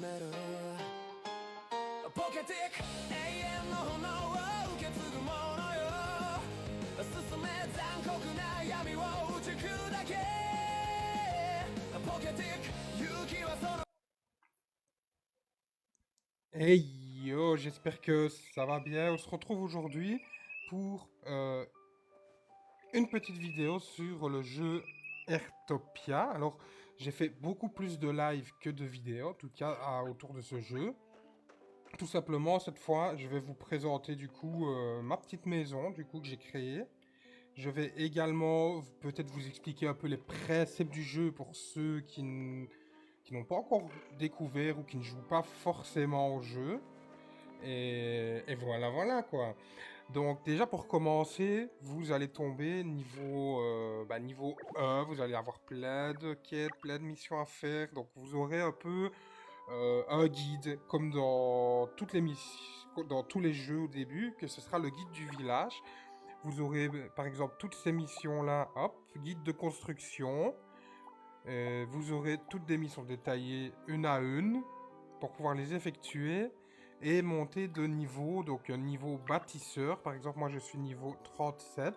めるポケティック永遠の炎を受け継ぐものよ進め残酷な闇を打ち砕けポケティック勇気はその Hey yo, j'espère que ça va bien. On se retrouve aujourd'hui pour une petite vidéo sur le jeu Airtopia. Alors, j'ai fait beaucoup plus de live que de vidéos, en tout cas autour de ce jeu. Tout simplement, cette fois, je vais vous présenter du coup ma petite maison du coup que j'ai créée. Je vais également peut-être vous expliquer un peu les principes du jeu pour ceux qui n'ont pas encore découvert ou qui ne jouent pas forcément au jeu. Et voilà, voilà quoi. Donc déjà pour commencer, vous allez tomber niveau 1, vous allez avoir plein de quêtes, plein de missions à faire. Donc vous aurez un peu un guide, comme dans toutes les missions, dans tous les jeux au début, que ce sera le guide du village. Vous aurez par exemple toutes ces missions-là, hop, guide de construction. Vous aurez toutes des missions détaillées une à une pour pouvoir les effectuer et monter de niveau, donc un niveau bâtisseur. Par exemple, moi je suis niveau 37.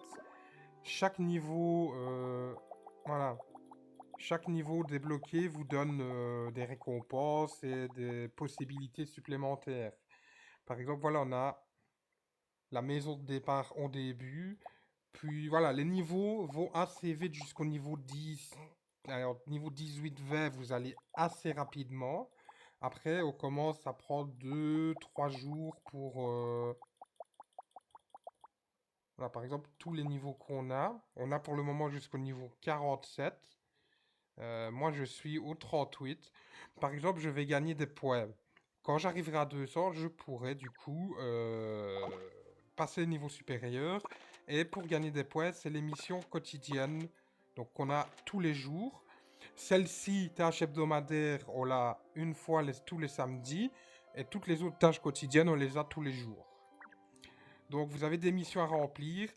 Chaque niveau, voilà, chaque niveau débloqué vous donne des récompenses et des possibilités supplémentaires. Par exemple, voilà, on a la maison de départ au début. Puis voilà, les niveaux vont assez vite jusqu'au niveau 10. Alors, niveau 18-20, vous allez assez rapidement. Après, on commence à prendre 2-3 jours pour... Voilà, par exemple, tous les niveaux qu'on a. On a pour le moment jusqu'au niveau 47. Moi, je suis au 38. Par exemple, je vais gagner des points. Quand j'arriverai à 200, je pourrai du coup passer au niveau supérieur. Et pour gagner des points, c'est les missions quotidiennes. Donc, on a tous les jours. Celle-ci, tâche hebdomadaire, on l'a une fois tous les samedis. Et toutes les autres tâches quotidiennes, on les a tous les jours. Donc, vous avez des missions à remplir.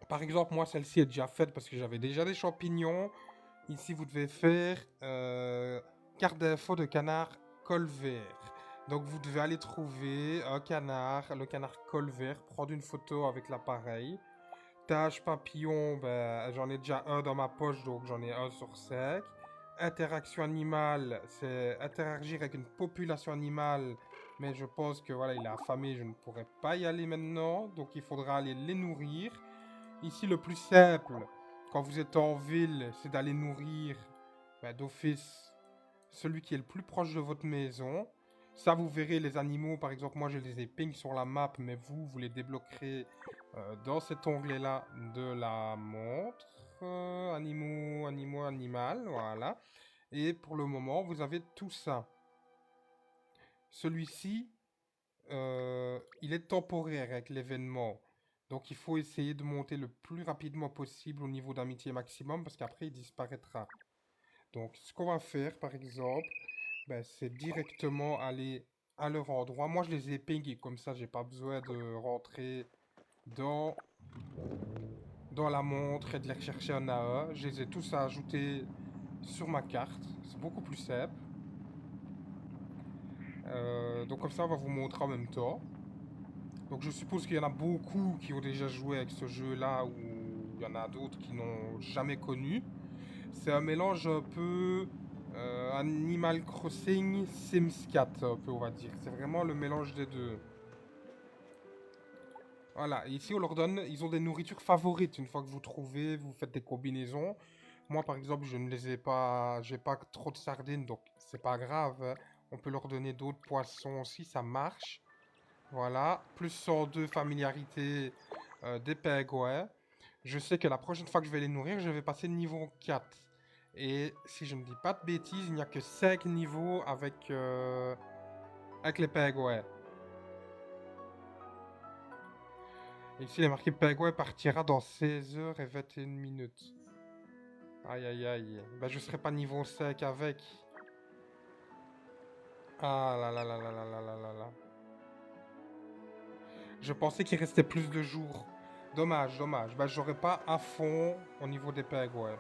Par exemple, moi, celle-ci est déjà faite parce que j'avais déjà des champignons. Ici, vous devez faire carte d'info de canard col vert. Donc, vous devez aller trouver un canard, le canard col vert, prendre une photo avec l'appareil. Tâche papillon, ben, j'en ai déjà un dans ma poche, donc j'en ai un sur 5. Interaction animale, c'est interagir avec une population animale, mais je pense que voilà, il est affamé, je ne pourrais pas y aller maintenant, donc il faudra aller les nourrir. Ici, le plus simple, quand vous êtes en ville, c'est d'aller nourrir d'office celui qui est le plus proche de votre maison. Ça, vous verrez les animaux, par exemple, moi je les ai ping sur la map, mais vous les débloquerez dans cet onglet-là de la montre. Animaux, animaux, animal, voilà. Et pour le moment, vous avez tout ça. Celui-ci, il est temporaire avec l'événement. Donc il faut essayer de monter le plus rapidement possible au niveau d'amitié maximum parce qu'après il disparaîtra. Donc ce qu'on va faire par exemple, ben, c'est directement aller à leur endroit. Moi je les ai pingés comme ça, j'ai pas besoin de rentrer dans, dans la montre et de les rechercher un à un. Je les ai tous à ajouter sur ma carte. C'est beaucoup plus simple. Donc comme ça on va vous montrer en même temps. Donc je suppose qu'il y en a beaucoup qui ont déjà joué avec ce jeu-là ou il y en a d'autres qui n'ont jamais connu. C'est un mélange un peu Animal Crossing, Sims 4, un peu on va dire. C'est vraiment le mélange des deux. Voilà, et ici on leur donne, ils ont des nourritures favorites. Une fois que vous trouvez, vous faites des combinaisons. Moi par exemple, je ne les ai pas, j'ai pas trop de sardines, donc c'est pas grave, hein. On peut leur donner d'autres poissons aussi, ça marche. Voilà, plus 102 familiarité des pingouins. Je sais que la prochaine fois que je vais les nourrir, je vais passer niveau 4. Et si je ne dis pas de bêtises, il n'y a que 5 niveaux avec les pingouins. Et ici, il est marqué pingouin partira dans 16h21 minutes. Aïe aïe aïe. Ben, je serai pas niveau 5 avec. Ah là là là là là là là là là. Je pensais qu'il restait plus de jours. Dommage, dommage. Bah, j'aurais pas à fond au niveau des pingouins.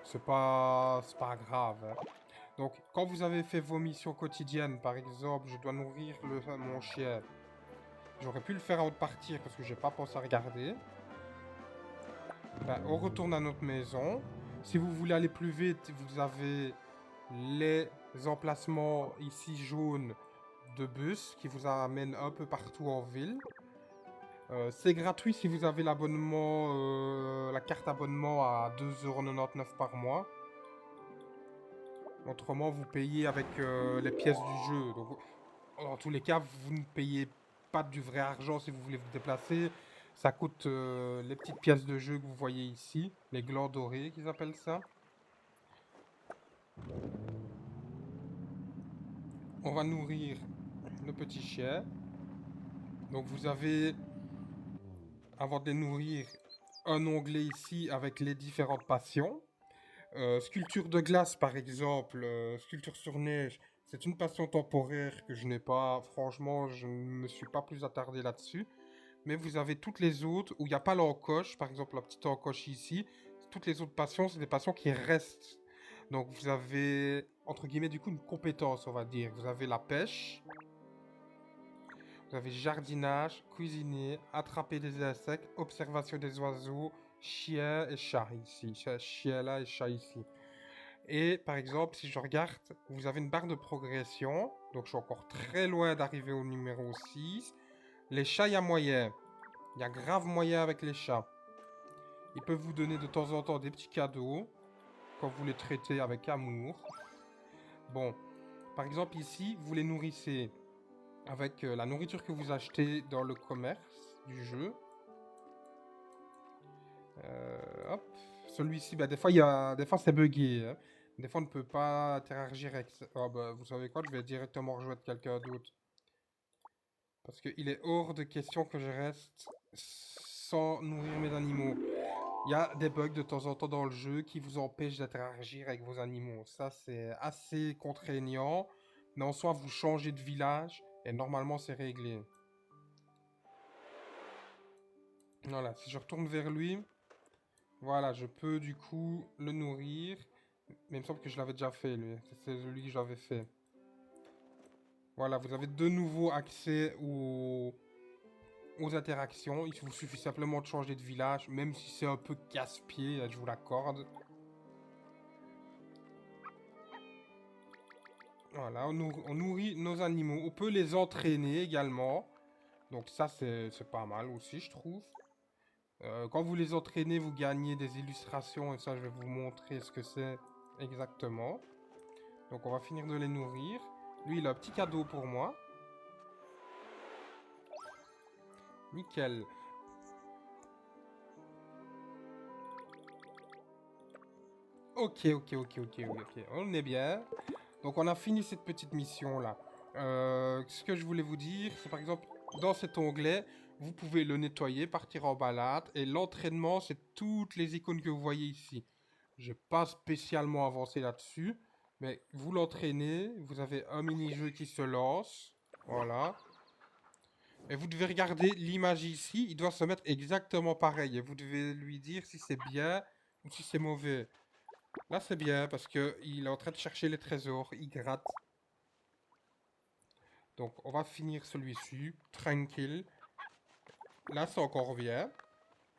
C'est pas grave, hein. Donc, quand vous avez fait vos missions quotidiennes, par exemple, je dois nourrir mon chien. J'aurais pu le faire avant de partir parce que j'ai pas pensé à regarder. Ben, on retourne à notre maison. Si vous voulez aller plus vite, vous avez les emplacements ici jaunes de bus qui vous amènent un peu partout en ville. C'est gratuit si vous avez l'abonnement, la carte abonnement à 2,99 € par mois. Autrement, vous payez avec les pièces du jeu. Donc, dans tous les cas, vous ne payez pas du vrai argent si vous voulez vous déplacer. Ça coûte les petites pièces de jeu que vous voyez ici, les glands dorés qu'ils appellent ça. On va nourrir le petit chien. Donc vous avez, avant de les nourrir, un onglet ici avec les différentes passions. Sculpture de glace, par exemple, sculpture sur neige, c'est une passion temporaire que je n'ai pas. Franchement, je ne me suis pas plus attardé là-dessus. Mais vous avez toutes les autres où il n'y a pas l'encoche, par exemple la petite encoche ici. Toutes les autres passions, c'est des passions qui restent. Donc vous avez, entre guillemets, du coup, une compétence, on va dire. Vous avez la pêche, vous avez jardinage, cuisiner, attraper des insectes, observation des oiseaux, chien et chat ici. Chien là et chat ici. Et par exemple, si je regarde, vous avez une barre de progression. Donc je suis encore très loin d'arriver au numéro 6. Les chats, il y a moyen. Il y a grave moyen avec les chats. Ils peuvent vous donner de temps en temps des petits cadeaux. Quand vous les traitez avec amour. Bon, par exemple ici, vous les nourrissez avec la nourriture que vous achetez dans le commerce du jeu. Hop. Celui-ci, bah, des fois c'est buggé. Hein. Des fois on ne peut pas interagir avec... Oh, bah, vous savez quoi, je vais directement rejoindre quelqu'un d'autre. Parce qu'il est hors de question que je reste sans nourrir mes animaux. Il y a des bugs de temps en temps dans le jeu qui vous empêchent d'interagir avec vos animaux. Ça, c'est assez contraignant. Mais en soi, vous changez de village et normalement, c'est réglé. Voilà, si je retourne vers lui, voilà, je peux du coup le nourrir. Mais il me semble que je l'avais déjà fait, lui. C'est celui que j'avais fait. Voilà, vous avez de nouveau accès aux interactions. Il vous suffit simplement de changer de village, même si c'est un peu casse-pied, je vous l'accorde. Voilà, on nourrit nos animaux. On peut les entraîner également. Donc ça, c'est pas mal aussi, je trouve. Quand vous les entraînez, vous gagnez des illustrations. Et ça, je vais vous montrer ce que c'est exactement. Donc on va finir de les nourrir. Lui, il a un petit cadeau pour moi. Nickel. Ok. On est bien. Donc on a fini cette petite mission là. Ce que je voulais vous dire, c'est par exemple, dans cet onglet, vous pouvez le nettoyer, partir en balade. Et l'entraînement, c'est toutes les icônes que vous voyez ici. Je n'ai pas spécialement avancé là-dessus. Mais vous l'entraînez, vous avez un mini-jeu qui se lance. Voilà. Et vous devez regarder l'image ici, il doit se mettre exactement pareil. Et vous devez lui dire si c'est bien ou si c'est mauvais. Là, c'est bien parce qu'il est en train de chercher les trésors. Il gratte. Donc, on va finir celui-ci. Tranquille. Là, c'est encore bien.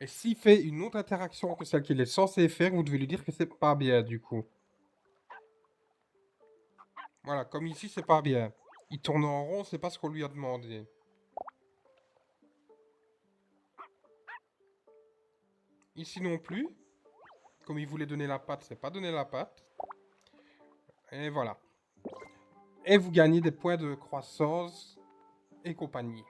Et s'il fait une autre interaction que celle qu'il est censé faire, vous devez lui dire que c'est pas bien, du coup. Voilà, comme ici, c'est pas bien. Il tourne en rond, c'est pas ce qu'on lui a demandé. Ici non plus. Comme il voulait donner la patte, c'est pas donner la patte. Et voilà. Et vous gagnez des points de croissance et compagnie.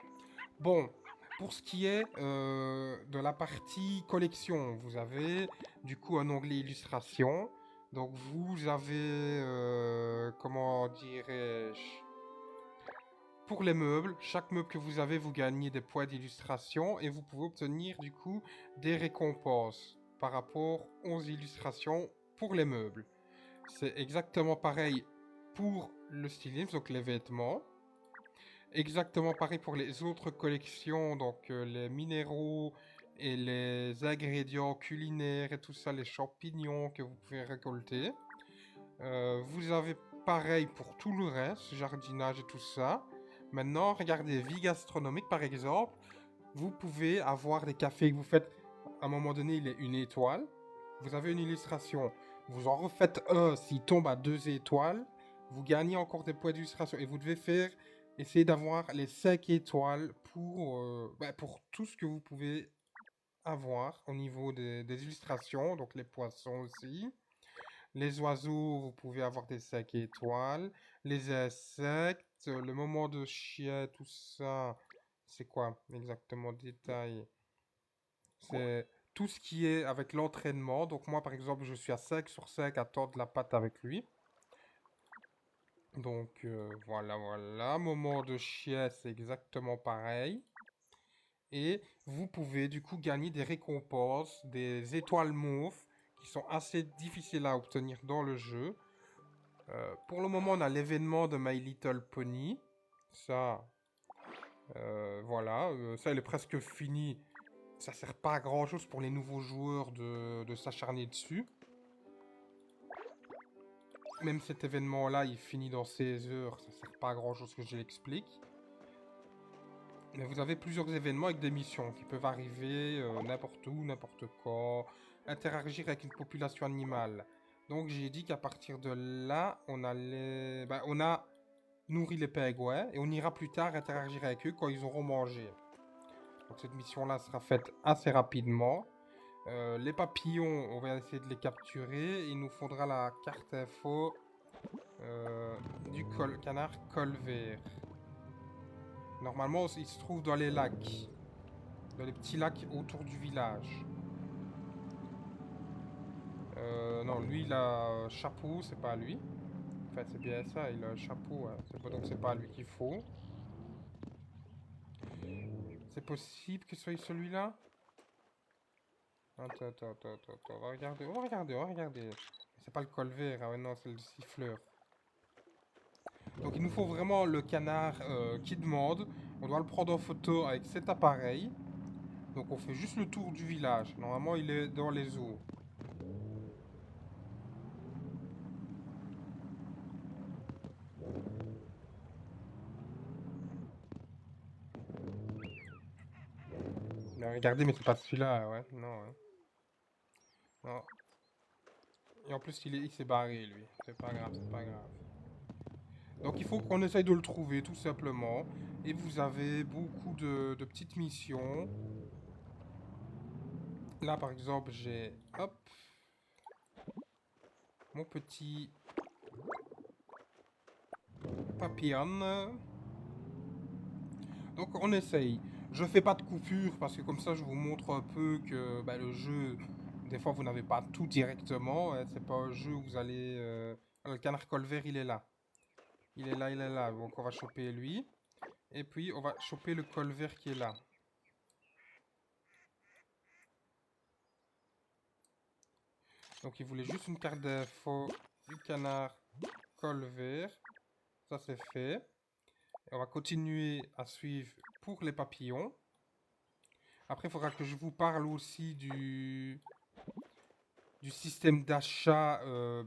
Bon, pour ce qui est de la partie collection, vous avez du coup un onglet illustration. Donc vous avez, comment dirais-je, pour les meubles, chaque meuble que vous avez, vous gagnez des points d'illustration et vous pouvez obtenir du coup des récompenses par rapport aux illustrations pour les meubles. C'est exactement pareil pour le stylisme, donc les vêtements. Exactement pareil pour les autres collections, donc les minéraux et les ingrédients culinaires et tout ça, les champignons que vous pouvez récolter. Vous avez pareil pour tout le reste, jardinage et tout ça. Maintenant, regardez, vie gastronomique par exemple. Vous pouvez avoir des cafés que vous faites, à un moment donné, il est une étoile. Vous avez une illustration. Vous en refaites un, s'il tombe à 2 étoiles, vous gagnez encore des points d'illustration. Et vous devez faire, essayer d'avoir les 5 étoiles pour tout ce que vous pouvez avoir au niveau des illustrations. Donc les poissons aussi. Les oiseaux, vous pouvez avoir des 5 étoiles. Les insectes, le moment de chien, tout ça. C'est quoi exactement détail? C'est tout ce qui est avec l'entraînement. Donc moi, par exemple, je suis à 5 sur 5 à tordre la patte avec lui. Donc voilà, voilà. Moment de chien, c'est exactement pareil. Et vous pouvez du coup gagner des récompenses, des étoiles mauves, qui sont assez difficiles à obtenir dans le jeu. Pour le moment, on a l'événement de My Little Pony. Ça, voilà. Ça, il est presque fini. Ça sert pas à grand chose pour les nouveaux joueurs de s'acharner dessus. Même cet événement-là, il finit dans 16 heures. Ça sert pas à grand chose que je l'explique. Mais vous avez plusieurs événements avec des missions qui peuvent arriver n'importe où, n'importe quand. Interagir avec une population animale. Donc j'ai dit qu'à partir de là, on allait... on a nourri les pingouins et on ira plus tard interagir avec eux quand ils auront mangé. Donc cette mission-là sera faite assez rapidement. Les papillons, on va essayer de les capturer. Il nous faudra la carte info du canard col vert. Normalement, il se trouve dans les lacs. Dans les petits lacs autour du village. Non, lui, il a un chapeau, c'est pas lui. Enfin, c'est bien ça, il a un chapeau. Hein. Donc c'est pas lui qu'il faut. C'est possible que ce soit celui-là? Attends. On va regarder. C'est pas le col vert, hein. Ouais, non, c'est le siffleur. Donc il nous faut vraiment le canard qui demande. On doit le prendre en photo avec cet appareil. Donc on fait juste le tour du village. Normalement, il est dans les eaux. Regardez, mais c'est pas celui-là, ouais. Non, hein. Non. Et en plus, il s'est barré, lui. C'est pas grave. Donc il faut qu'on essaye de le trouver, tout simplement. Et vous avez beaucoup de petites missions. Là, par exemple, j'ai... Hop. Mon petit... papillon. Donc on essaye. Je fais pas de coupure parce que comme ça je vous montre un peu que le jeu, des fois vous n'avez pas tout directement. Hein, c'est pas un jeu où vous allez... Le canard colvert il est là. Il est là. Donc on va choper lui. Et puis on va choper le colvert qui est là. Donc il voulait juste une carte d'info du canard colvert. Ça c'est fait. Et on va continuer à suivre pour les papillons. Après, il faudra que je vous parle aussi du système d'achat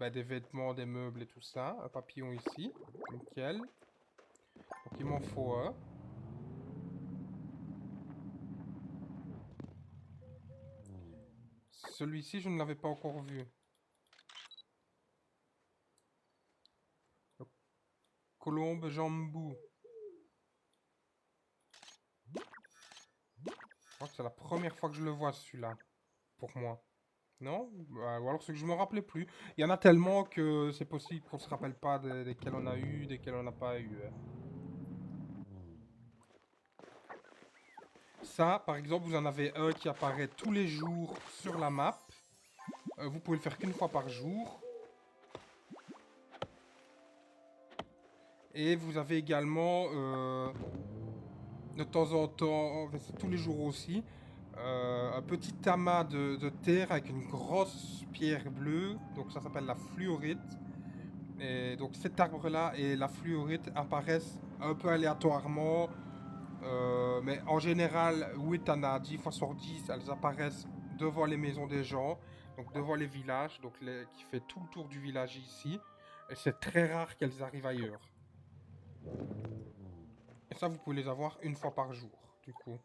des vêtements, des meubles et tout ça. Un papillon ici. Nickel. Donc il m'en faut un. Celui-ci, je ne l'avais pas encore vu. Le colombe jambou. Je crois que c'est la première fois que je le vois celui-là. Pour moi. Non? Ou alors c'est que je me rappelais plus. Il y en a tellement que c'est possible qu'on se rappelle pas desquels on a eu, desquels on n'a pas eu. Hein. Ça, par exemple, vous en avez un qui apparaît tous les jours sur la map. Vous pouvez le faire qu'une fois par jour. Et vous avez également, de temps en temps, enfin, c'est tous les jours aussi, un petit amas de terre avec une grosse pierre bleue. Donc ça s'appelle la fluorite. Et donc cet arbre-là et la fluorite apparaissent un peu aléatoirement. Mais en général, oui, t'en as 10 fois sur 10, elles apparaissent devant les maisons des gens, donc devant les villages, qui fait tout le tour du village ici. Et c'est très rare qu'elles arrivent ailleurs. Et ça, vous pouvez les avoir une fois par jour, du coup.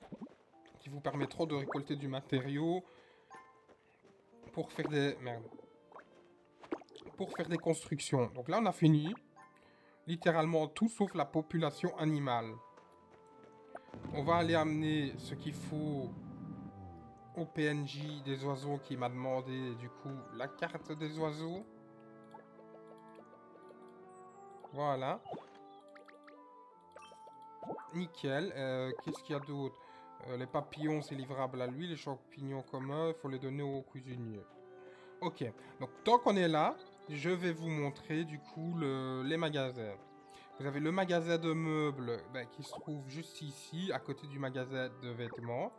Qui vous permettront de récolter du matériau pour faire des... Merde. Pour faire des constructions. Donc là, on a fini. Littéralement tout sauf la population animale. On va aller amener ce qu'il faut au PNJ des oiseaux qui m'a demandé, du coup, la carte des oiseaux. Voilà. Nickel. Qu'est-ce qu'il y a d'autre? Les papillons, c'est livrable à lui. Les champignons communs, il faut les donner au cuisinier. Ok. Donc, tant qu'on est là, je vais vous montrer, du coup, les magasins. Vous avez le magasin de meubles qui se trouve juste ici, à côté du magasin de vêtements.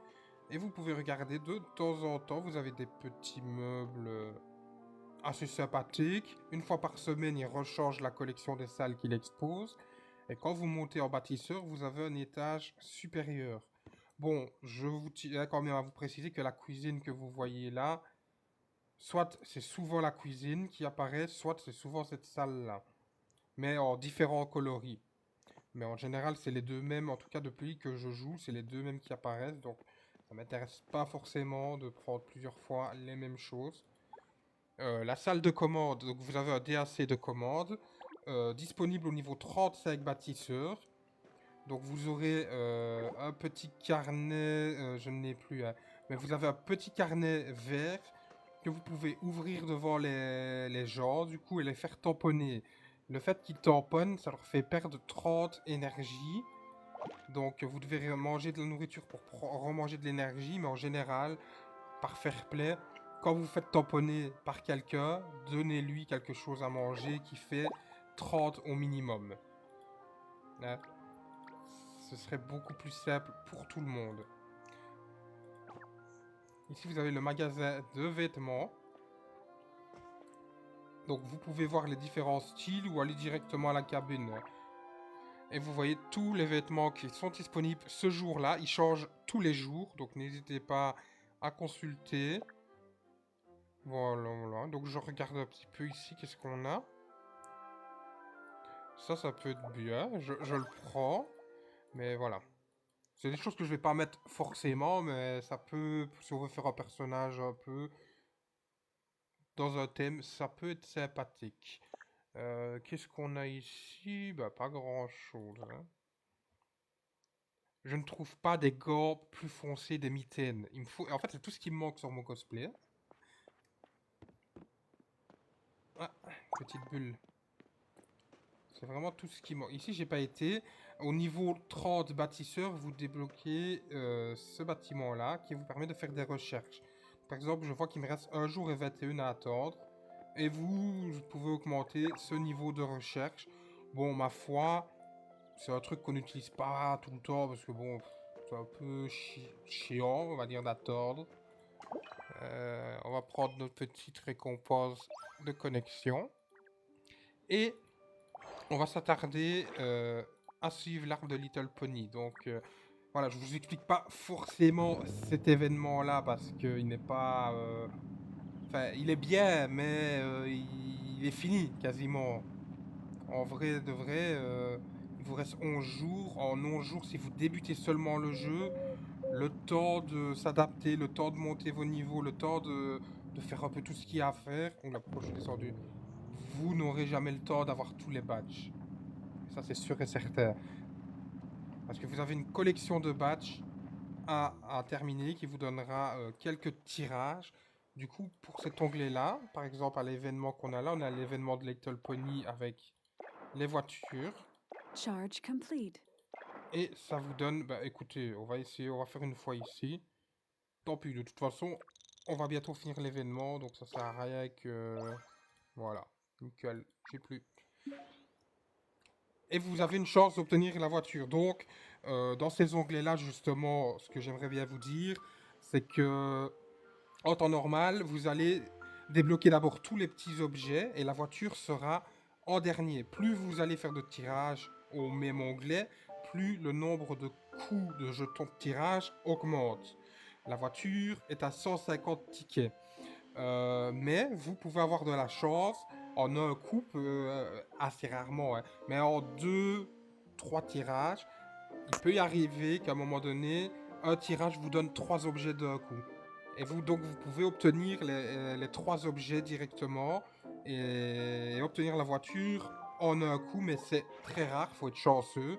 Et vous pouvez regarder de temps en temps, vous avez des petits meubles assez sympathiques. Une fois par semaine, il rechange la collection des salles qu'il expose. Et quand vous montez en bâtisseur, vous avez un étage supérieur. Bon, je vous tiens quand même à vous préciser que la cuisine que vous voyez là, soit c'est souvent la cuisine qui apparaît, soit c'est souvent cette salle-là. Mais en différents coloris. Mais en général, c'est les deux mêmes, en tout cas depuis que je joue, c'est les deux mêmes qui apparaissent. Donc, ça m'intéresse pas forcément de prendre plusieurs fois les mêmes choses. La salle de commande, donc vous avez un DAC de commande, disponible au niveau 35 bâtisseurs. Donc vous aurez un petit carnet, je ne l'ai plus, hein, mais vous avez un petit carnet vert que vous pouvez ouvrir devant les gens, du coup, et les faire tamponner. Le fait qu'ils tamponnent, ça leur fait perdre 30 énergie. Donc vous devez manger de la nourriture pour remanger de l'énergie, mais en général, par fair play, quand vous faites tamponner par quelqu'un, donnez-lui quelque chose à manger qui fait 30 au minimum. Hein? Ce serait beaucoup plus simple pour tout le monde. Ici, vous avez le magasin de vêtements. Donc, vous pouvez voir les différents styles ou aller directement à la cabine. Et vous voyez tous les vêtements qui sont disponibles ce jour-là. Ils changent tous les jours. Donc, n'hésitez pas à consulter. Voilà, voilà. Donc, je regarde un petit peu ici. Qu'est-ce qu'on a? Ça peut être bien. Je le prends. Mais voilà. C'est des choses que je vais pas mettre forcément, mais ça peut, si on veut faire un personnage un peu dans un thème, ça peut être sympathique. Qu'est-ce qu'on a ici? Bah, pas grand-chose, hein. Je ne trouve pas des gants plus foncés, des mitaines. Il me faut... En fait, c'est tout ce qui me manque sur mon cosplay. Ah, petite bulle. C'est vraiment tout ce qui manque. Ici, j'ai pas été. Au niveau 30 bâtisseurs, vous débloquez ce bâtiment-là qui vous permet de faire des recherches. Par exemple, je vois qu'il me reste 1 jour et 21 à attendre. Et vous pouvez augmenter ce niveau de recherche. Bon, ma foi, c'est un truc qu'on n'utilise pas tout le temps parce que bon, c'est un peu chiant, on va dire, d'attendre. On va prendre notre petite récompense de connexion. Et on va s'attarder à suivre l'arbre de Little Pony. Donc voilà, je vous explique pas forcément cet événement-là parce qu'il n'est pas... Enfin, il est bien, mais il est fini quasiment. En vrai de vrai, il vous reste 11 jours. En 11 jours, si vous débutez seulement le jeu, le temps de s'adapter, le temps de monter vos niveaux, le temps de faire un peu tout ce qu'il y a à faire. Donc la prochaine descendue. Vous n'aurez jamais le temps d'avoir tous les badges. Ça, c'est sûr et certain. Parce que vous avez une collection de badges à terminer qui vous donnera quelques tirages. Du coup, pour cet onglet-là, par exemple, à l'événement qu'on a là, on a l'événement de Little Pony avec les voitures. Charge complete. Et ça vous donne... Bah écoutez, on va essayer, on va faire une fois ici. Tant pis, de toute façon, on va bientôt finir l'événement, donc ça sert à rien que... Voilà, nickel, j'ai plus. Et vous avez une chance d'obtenir la voiture. Donc, dans ces onglets-là, justement, ce que j'aimerais bien vous dire, c'est que, en temps normal, vous allez débloquer d'abord tous les petits objets et la voiture sera en dernier. Plus vous allez faire de tirage au même onglet, plus le nombre de coups de jetons de tirage augmente. La voiture est à 150 tickets. Mais vous pouvez avoir de la chance en un coup, assez rarement, hein, mais en 2, 3 tirages, il peut y arriver qu'à un moment donné, un tirage vous donne 3 objets d'un coup. Et vous, donc, vous pouvez obtenir les 3 objets directement et obtenir la voiture en un coup, mais c'est très rare, faut être chanceux.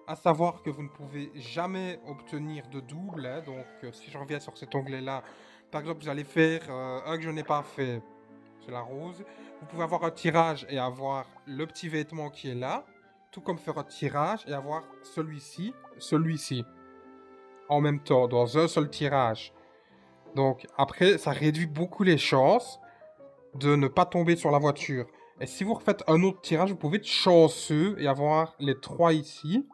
À savoir que vous ne pouvez jamais obtenir de double, hein, donc si je reviens sur cet onglet-là, par exemple, vous allez faire un que je n'ai pas fait, c'est la rose. Vous pouvez avoir un tirage et avoir le petit vêtement qui est là, tout comme faire un tirage et avoir celui-ci, celui-ci, en même temps, dans un seul tirage. Donc après, ça réduit beaucoup les chances de ne pas tomber sur la voiture. Et si vous refaites un autre tirage, vous pouvez être chanceux et avoir les 3 ici.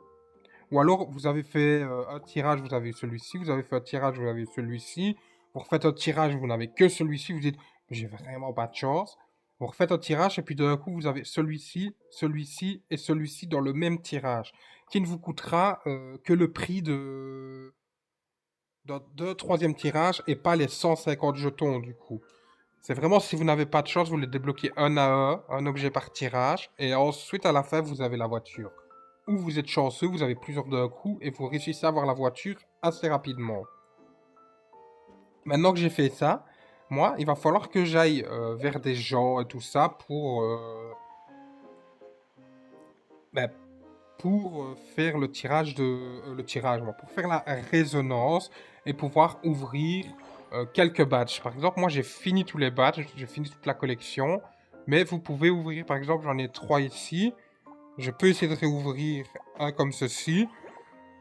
Ou alors, vous avez fait un tirage, vous avez celui-ci. Vous avez fait un tirage, vous avez celui-ci. Vous refaites un tirage, vous n'avez que celui-ci. Vous dites, j'ai vraiment pas de chance. Vous refaites un tirage et puis d'un coup, vous avez celui-ci, celui-ci et celui-ci dans le même tirage. Qui ne vous coûtera que le prix d'un troisième tirage et pas les 150 jetons du coup. C'est vraiment si vous n'avez pas de chance, vous les débloquez un à un objet par tirage. Et ensuite, à la fin, vous avez la voiture. Ou vous êtes chanceux, vous avez plusieurs d'un coup et vous réussissez à avoir la voiture assez rapidement. Maintenant que j'ai fait ça, moi, il va falloir que j'aille vers des gens et tout ça ben, pour faire le tirage le tirage, moi, pour faire la résonance et pouvoir ouvrir quelques badges. Par exemple, moi j'ai fini tous les badges, j'ai fini toute la collection, mais vous pouvez ouvrir, par exemple, j'en ai 3 ici. Je peux essayer de réouvrir un comme ceci.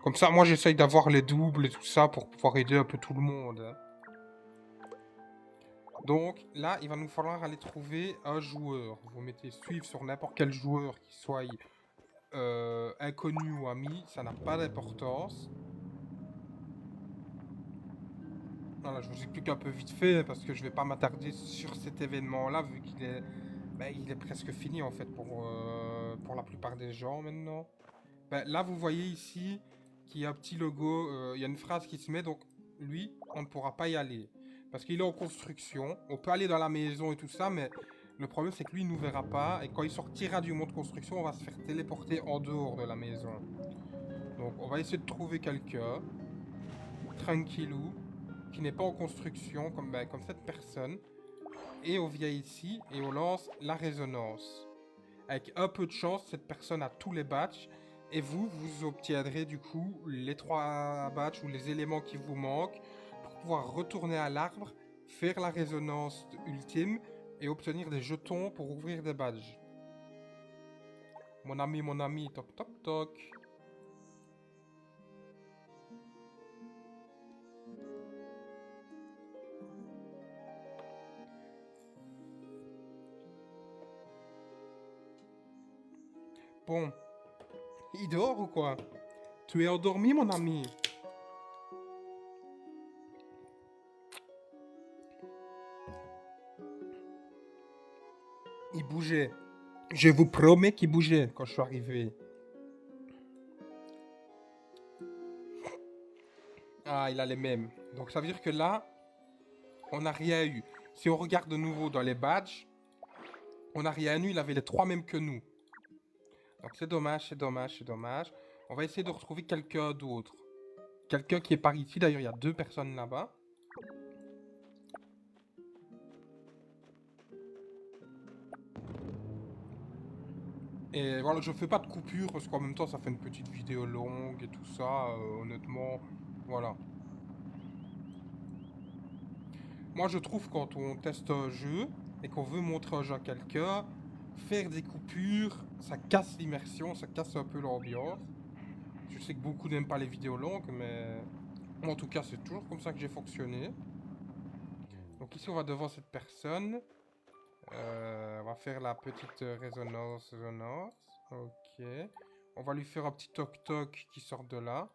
Comme ça, moi j'essaye d'avoir les doubles et tout ça pour pouvoir aider un peu tout le monde, hein. Donc là, il va nous falloir aller trouver un joueur. Vous mettez suivre sur n'importe quel joueur qui soit inconnu ou ami, ça n'a pas d'importance. Voilà, je vous explique un peu vite fait parce que je vais pas m'attarder sur cet événement-là vu qu'il est, ben, il est presque fini en fait pour la plupart des gens maintenant. Ben, là, vous voyez ici qu'il y a un petit logo, il y a une phrase qui se met, donc lui, on ne pourra pas y aller parce qu'il est en construction. On peut aller dans la maison et tout ça, mais le problème c'est que lui, il nous verra pas et quand il sortira du monde construction, on va se faire téléporter en dehors de la maison. Donc, on va essayer de trouver quelqu'un, tranquillou, qui n'est pas en construction, comme, ben, comme cette personne. Et on vient ici et on lance la résonance. Avec un peu de chance, cette personne a tous les badges. Et vous, vous obtiendrez du coup les 3 badges ou les éléments qui vous manquent pour pouvoir retourner à l'arbre, faire la résonance ultime et obtenir des jetons pour ouvrir des badges. Mon ami, toc toc toc. Bon, il dort ou quoi? Tu es endormi, mon ami? Il bougeait. Je vous promets qu'il bougeait quand je suis arrivé. Ah, il a les mêmes. Donc ça veut dire que là, on n'a rien eu. Si on regarde de nouveau dans les badges, on n'a rien eu. Il avait les 3 mêmes que nous. Donc c'est dommage, c'est dommage, c'est dommage. On va essayer de retrouver quelqu'un d'autre. Quelqu'un qui est par ici. D'ailleurs, il y a 2 personnes là-bas. Et voilà, je fais pas de coupure parce qu'en même temps, ça fait une petite vidéo longue et tout ça. Honnêtement, voilà. Moi, je trouve quand on teste un jeu et qu'on veut montrer un jeu à quelqu'un, faire des coupures, ça casse l'immersion, ça casse un peu l'ambiance. Je sais que beaucoup n'aiment pas les vidéos longues, mais moi, en tout cas, c'est toujours comme ça que j'ai fonctionné. Donc ici, on va devant cette personne. On va faire la petite résonance. Ok. On va lui faire un petit toc-toc qui sort de là.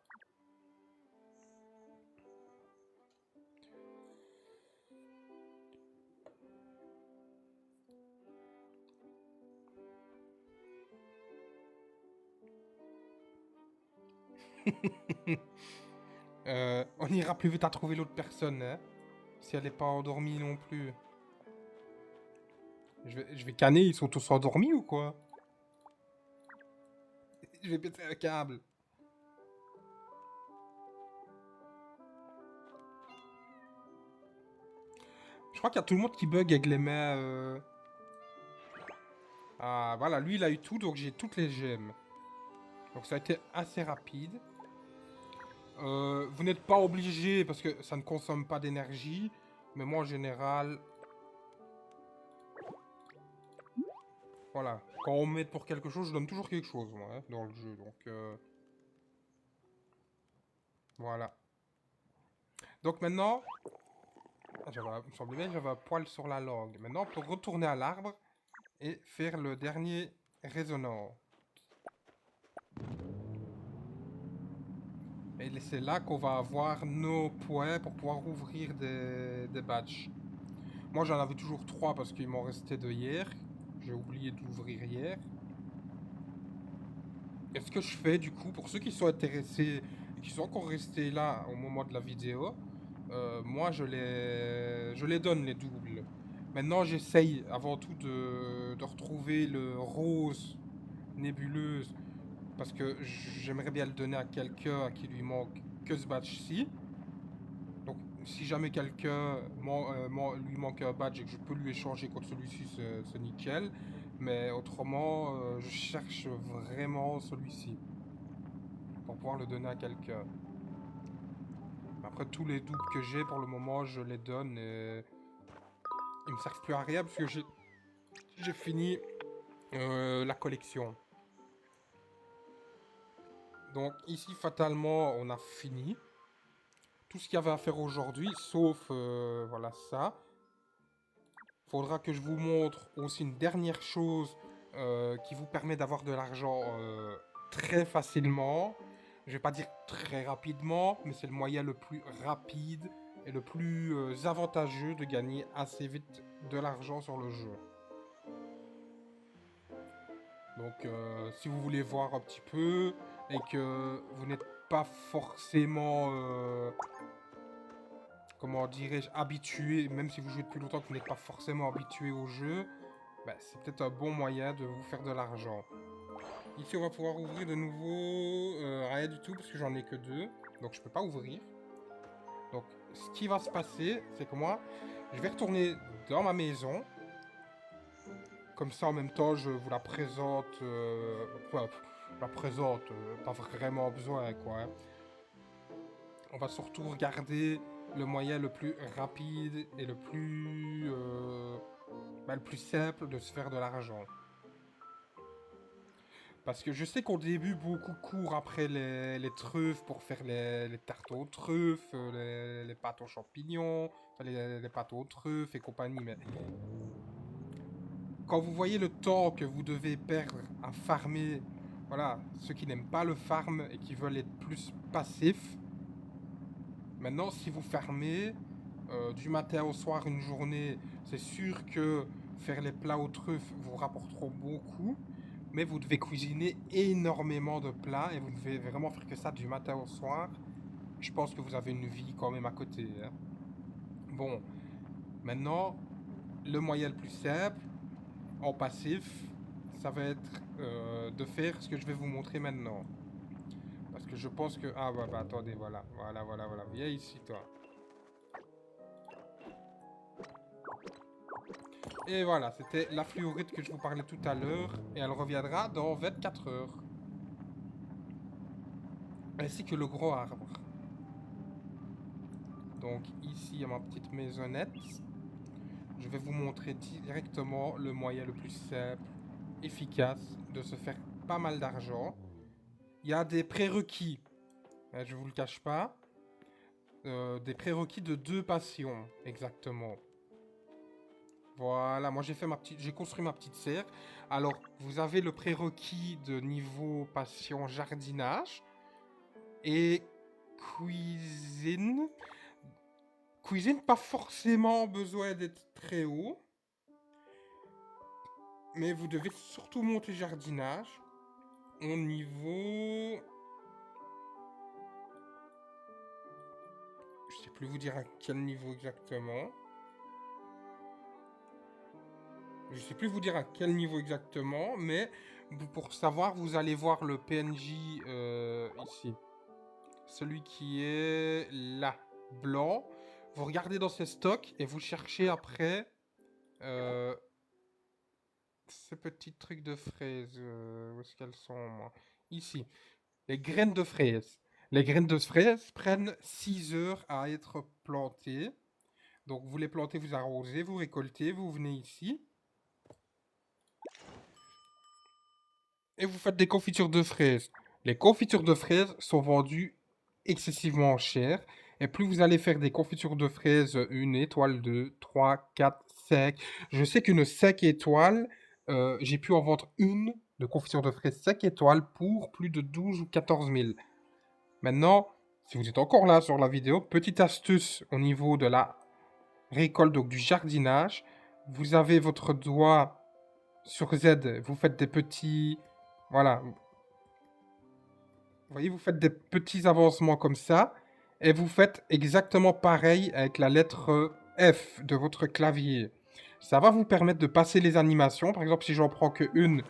On ira plus vite à trouver l'autre personne, hein, si elle n'est pas endormie non plus. Je vais canner, ils sont tous endormis ou quoi? Je vais péter un câble. Je crois qu'il y a tout le monde qui bug avec les mains. Ah, voilà, lui, il a eu tout, donc j'ai toutes les gemmes. Donc ça a été assez rapide. Vous n'êtes pas obligé, parce que ça ne consomme pas d'énergie. Mais moi, en général... Voilà. Quand on m'aide pour quelque chose, je donne toujours quelque chose, moi, hein, dans le jeu. Donc, voilà. Donc maintenant... Ah, il me semblait bien que j'avais un poil sur la langue. Maintenant, on peut retourner à l'arbre et faire le dernier résonant. Et c'est là qu'on va avoir nos points pour pouvoir ouvrir des badges. Moi, j'en avais toujours 3 parce qu'il m'en restait de hier. J'ai oublié d'ouvrir hier. Et ce que je fais, du coup, pour ceux qui sont intéressés et qui sont encore restés là au moment de la vidéo, moi, je les donne, les doubles. Maintenant, j'essaye avant tout de retrouver le rose nébuleuse parce que j'aimerais bien le donner à quelqu'un à qui lui manque que ce badge-ci. Donc, si jamais quelqu'un lui manque un badge et que je peux lui échanger contre celui-ci, c'est nickel. Mais autrement, je cherche vraiment celui-ci pour pouvoir le donner à quelqu'un. Après, tous les doubles que j'ai pour le moment, je les donne et ils me servent plus à rien parce que j'ai fini la collection. Donc ici, fatalement, on a fini tout ce qu'il y avait à faire aujourd'hui, sauf voilà ça. Faudra que je vous montre aussi une dernière chose qui vous permet d'avoir de l'argent très facilement. Je vais pas dire très rapidement, mais c'est le moyen le plus rapide et le plus avantageux de gagner assez vite de l'argent sur le jeu. Donc si vous voulez voir un petit peu et que vous n'êtes pas forcément comment dirais-je, habitué, même si vous jouez depuis longtemps que vous n'êtes pas forcément habitué au jeu, bah, c'est peut-être un bon moyen de vous faire de l'argent. Ici, on va pouvoir ouvrir de nouveau rien du tout, parce que j'en ai que 2, donc je peux pas ouvrir. Donc, ce qui va se passer, c'est que moi, je vais retourner dans ma maison. Comme ça, en même temps, je vous la présente. Enfin, la présente, pas vraiment besoin, quoi. Hein. On va surtout regarder le moyen le plus rapide et le plus simple de se faire de l'argent. Parce que je sais qu'au début, beaucoup courent après les truffes pour faire les tartes aux truffes, les pâtes aux champignons, enfin, les pâtes aux truffes et compagnie. Mais quand vous voyez le temps que vous devez perdre à farmer, voilà, ceux qui n'aiment pas le farm et qui veulent être plus passifs, maintenant, si vous farmez du matin au soir une journée, c'est sûr que faire les plats aux truffes vous rapporteront beaucoup. Mais vous devez cuisiner énormément de plats et vous devez vraiment faire que ça du matin au soir. Je pense que vous avez une vie quand même à côté. Hein. Bon, maintenant, le moyen le plus simple, en passif, ça va être de faire ce que je vais vous montrer maintenant. Parce que je pense que... Ah bah attendez, voilà. Viens ici, toi. Et voilà, c'était la fluorite que je vous parlais tout à l'heure. Et elle reviendra dans 24 heures. Ainsi que le gros arbre. Donc ici, il y a ma petite maisonnette. Je vais vous montrer directement le moyen le plus simple, efficace de se faire pas mal d'argent. Il y a des prérequis, je vous le cache pas. Des prérequis de 2 passions, exactement. Voilà, moi j'ai construit ma petite serre. Alors, vous avez le prérequis de niveau passion jardinage et cuisine. Cuisine, pas forcément besoin d'être très haut. Mais vous devez surtout monter jardinage. Au niveau... Je sais plus vous dire à quel niveau exactement. Je sais plus vous dire à quel niveau exactement, mais pour savoir, vous allez voir le PNJ ici. Celui qui est là, blanc. Vous regardez dans ses stocks et vous cherchez après ces petits trucs de fraises. Où est-ce qu'elles sont, moi? Ici. Les graines de fraises. Les graines de fraises prennent 6 heures à être plantées. Donc vous les plantez, vous arrosez, vous récoltez, vous venez ici. Et vous faites des confitures de fraises. Les confitures de fraises sont vendues excessivement cher. Et plus vous allez faire des confitures de fraises, 1 étoile, 2, 3, 4, 5. Je sais qu'une 5 étoiles, j'ai pu en vendre une de confiture de fraises 5 étoiles pour plus de 12 ou 14 000. Maintenant, si vous êtes encore là sur la vidéo, petite astuce au niveau de la récolte, donc du jardinage. Vous avez votre doigt sur Z, vous faites des petits... Voilà, vous voyez, vous faites des petits avancements comme ça, et vous faites exactement pareil avec la lettre F de votre clavier. Ça va vous permettre de passer les animations. Par exemple, si j'en prends que une,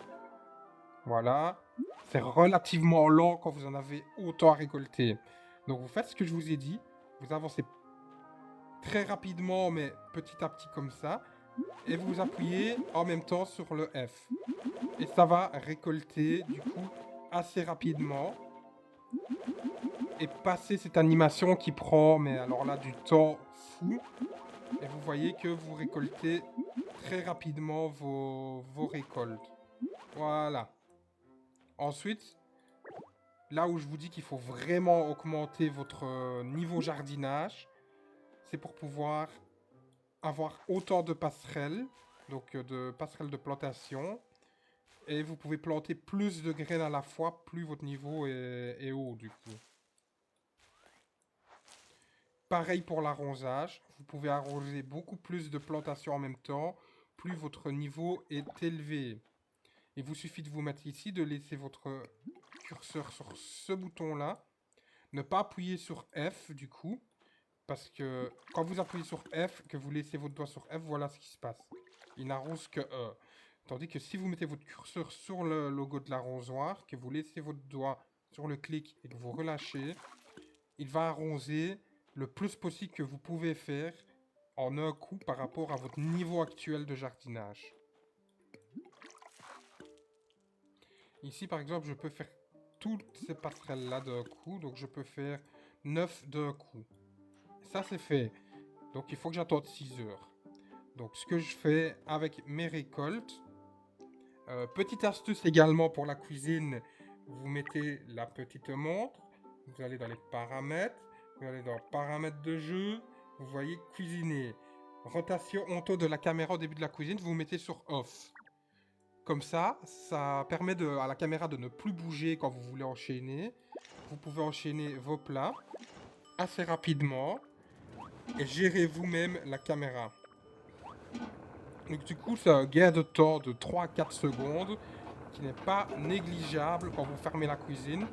voilà, c'est relativement lent quand vous en avez autant à récolter. Donc vous faites ce que je vous ai dit, vous avancez très rapidement, mais petit à petit comme ça, et vous appuyez en même temps sur le F. Et ça va récolter, du coup, assez rapidement. Et passer cette animation qui prend, mais alors là, du temps fou. Et vous voyez que vous récoltez très rapidement vos récoltes. Voilà. Ensuite, là où je vous dis qu'il faut vraiment augmenter votre niveau jardinage, c'est pour pouvoir avoir autant de passerelles, donc de passerelles de plantation. Et vous pouvez planter plus de graines à la fois, plus votre niveau est haut du coup. Pareil pour l'arrosage, vous pouvez arroser beaucoup plus de plantations en même temps, plus votre niveau est élevé. Il vous suffit de vous mettre ici, de laisser votre curseur sur ce bouton-là. Ne pas appuyer sur F du coup, parce que quand vous appuyez sur F, que vous laissez votre doigt sur F, voilà ce qui se passe. Il n'arrose que E. Tandis que si vous mettez votre curseur sur le logo de l'arrosoir, que vous laissez votre doigt sur le clic et que vous relâchez, il va arroser le plus possible que vous pouvez faire en un coup par rapport à votre niveau actuel de jardinage. Ici, par exemple, je peux faire toutes ces passerelles-là d'un coup. Donc, je peux faire 9 d'un coup. Ça, c'est fait. Donc, il faut que j'attende 6 heures. Donc, ce que je fais avec mes récoltes. Petite astuce également pour la cuisine. Vous mettez la petite montre. Vous allez dans les paramètres. Vous allez dans paramètres de jeu. Vous voyez cuisiner. Rotation auto de la caméra au début de la cuisine. Vous mettez sur off. Comme ça, ça permet à la caméra de ne plus bouger quand vous voulez enchaîner. Vous pouvez enchaîner vos plats assez rapidement et gérer vous-même la caméra. Donc du coup, c'est un gain de temps de 3 à 4 secondes qui n'est pas négligeable quand vous fermez la cuisine.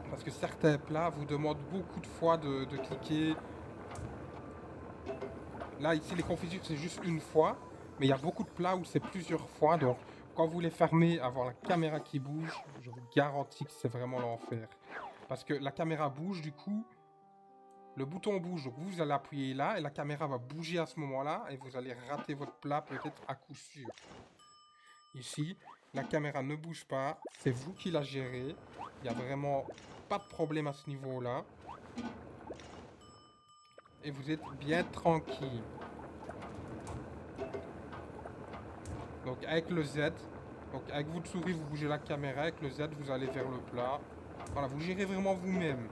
Parce que certains plats vous demandent beaucoup de fois de cliquer. Là, ici, les confitures, c'est juste une fois. Mais il y a beaucoup de plats où c'est plusieurs fois. Donc, quand vous les fermez, avoir la caméra qui bouge, je vous garantis que c'est vraiment l'enfer. Parce que la caméra bouge, du coup, le bouton bouge. Donc, vous allez appuyer là et la caméra va bouger à ce moment-là. Et vous allez rater votre plat peut-être à coup sûr. Ici, la caméra ne bouge pas. C'est vous qui la gérez. Il n'y a vraiment pas de problème à ce niveau-là. Et vous êtes bien tranquille. Donc avec le Z, donc avec votre souris vous bougez la caméra, avec le Z vous allez vers le plat. Voilà, vous gérez vraiment vous-même.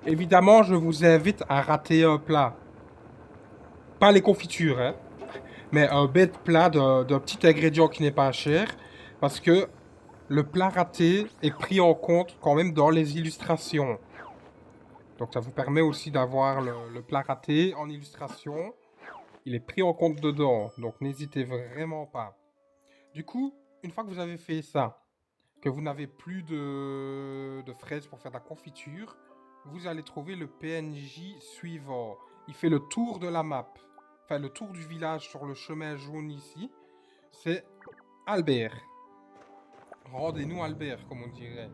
Évidemment, je vous invite à rater un plat. Pas les confitures, hein. Mais un bête plat d'un petit ingrédient qui n'est pas cher. Parce que le plat raté est pris en compte quand même dans les illustrations. Donc ça vous permet aussi d'avoir le plat raté en illustration. Il est pris en compte dedans, donc n'hésitez vraiment pas. Du coup, une fois que vous avez fait ça, que vous n'avez plus de fraises pour faire de la confiture, vous allez trouver le PNJ suivant. Il fait le tour de la map, enfin le tour du village sur le chemin jaune ici. C'est Albert. Rendez-nous Albert, comme on dirait.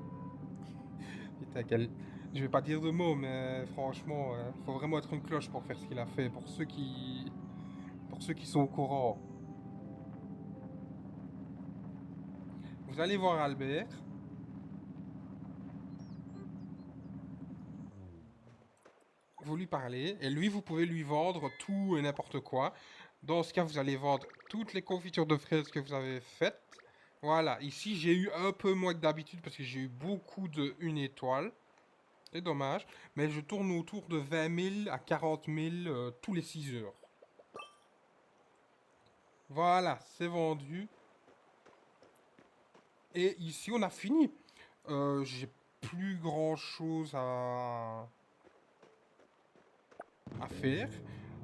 Putain, je vais pas dire de mots, mais franchement, faut vraiment être une cloche pour faire ce qu'il a fait. Pour ceux qui sont au courant. Vous allez voir Albert. Vous lui parlez, et lui, vous pouvez lui vendre tout et n'importe quoi. Dans ce cas, vous allez vendre toutes les confitures de fraises que vous avez faites. Voilà, ici, j'ai eu un peu moins que d'habitude parce que j'ai eu beaucoup de 1 étoile. C'est dommage, mais je tourne autour de 20 000 à 40 000 tous les 6 heures. Voilà, c'est vendu. Et ici, on a fini. J'ai plus grand chose à faire.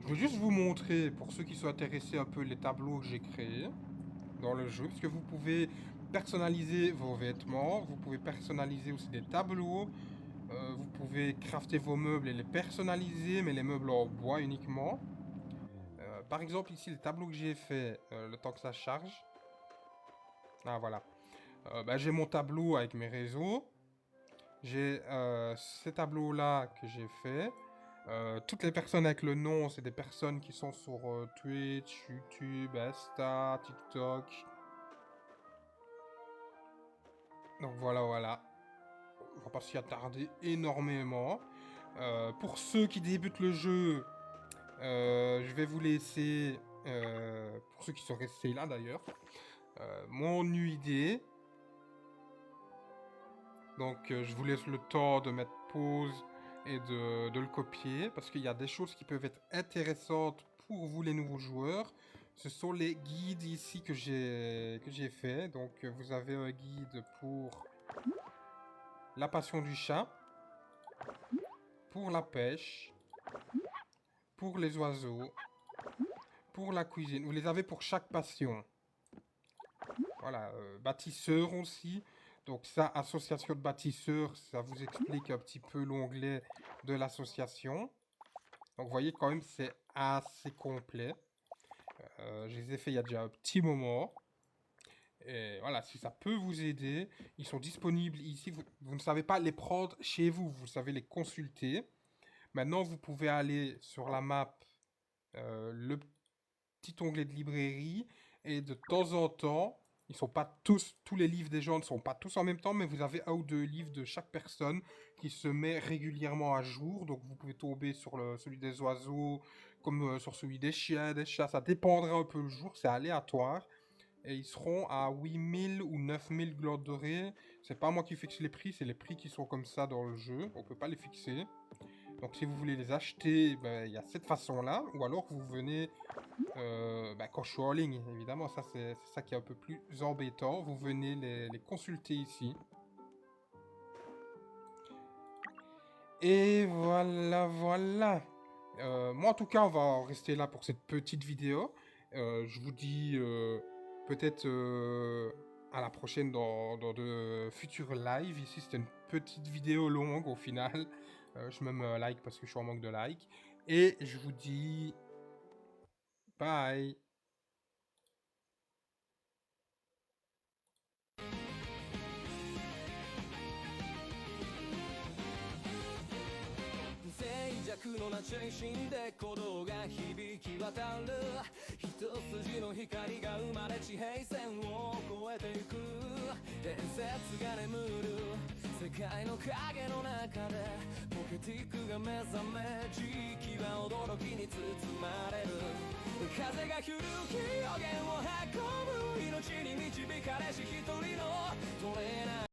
Je vais juste vous montrer, pour ceux qui sont intéressés un peu, les tableaux que j'ai créés dans le jeu. Parce que vous pouvez personnaliser vos vêtements. Vous pouvez personnaliser aussi des tableaux. Vous pouvez crafter vos meubles et les personnaliser, mais les meubles en bois uniquement. Par exemple, ici, le tableau que j'ai fait, le temps que ça charge. Ah, voilà. J'ai mon tableau avec mes réseaux. J'ai ces tableaux-là que j'ai fait. Toutes les personnes avec le nom, c'est des personnes qui sont sur Twitch, YouTube, Insta, TikTok. Donc voilà. On va pas s'y attarder énormément. Pour ceux qui débutent le jeu, je vais vous laisser, pour ceux qui sont restés là d'ailleurs, mon UID. Donc je vous laisse le temps de mettre pause et de le copier, parce qu'il y a des choses qui peuvent être intéressantes pour vous les nouveaux joueurs. Ce sont les guides ici que j'ai fait. Donc vous avez un guide pour la passion du chat, pour la pêche, pour les oiseaux, pour la cuisine. Vous les avez pour chaque passion. Voilà, bâtisseur aussi. Donc ça, association de bâtisseurs, ça vous explique un petit peu l'onglet de l'association. Donc vous voyez quand même, c'est assez complet. Je les ai fait il y a déjà un petit moment. Et voilà, si ça peut vous aider, ils sont disponibles ici. Vous ne savez pas les prendre chez vous, vous savez les consulter. Maintenant, vous pouvez aller sur la map, le petit onglet de librairie, et de temps en temps, ils sont pas tous les livres des gens ne sont pas tous en même temps, mais vous avez 1 ou 2 livres de chaque personne qui se met régulièrement à jour. Donc vous pouvez tomber sur celui des oiseaux, comme sur celui des chiens, des chats. Ça dépendra un peu le jour, c'est aléatoire. Et ils seront à 8000 ou 9000 gloires dorées. C'est pas moi qui fixe les prix, c'est les prix qui sont comme ça dans le jeu. On peut pas les fixer. Donc si vous voulez les acheter, il y a cette façon-là. Ou alors vous venez, quand je suis en ligne, évidemment, ça c'est ça qui est un peu plus embêtant. Vous venez les consulter ici. Et voilà. Moi en tout cas, on va en rester là pour cette petite vidéo. Je vous dis peut-être à la prochaine dans de futurs lives. Ici c'était une petite vidéo longue au final. Je me mets un like parce que je suis en manque de like. Et je vous dis bye.静寂のな中心で鼓動が響き渡る一筋の光が生まれ地平線を越えていく伝説が眠る世界の影の中でポケティックが目覚め時期は驚きに包まれる風が響き予言を運ぶ命に導かれし一人のトレーナー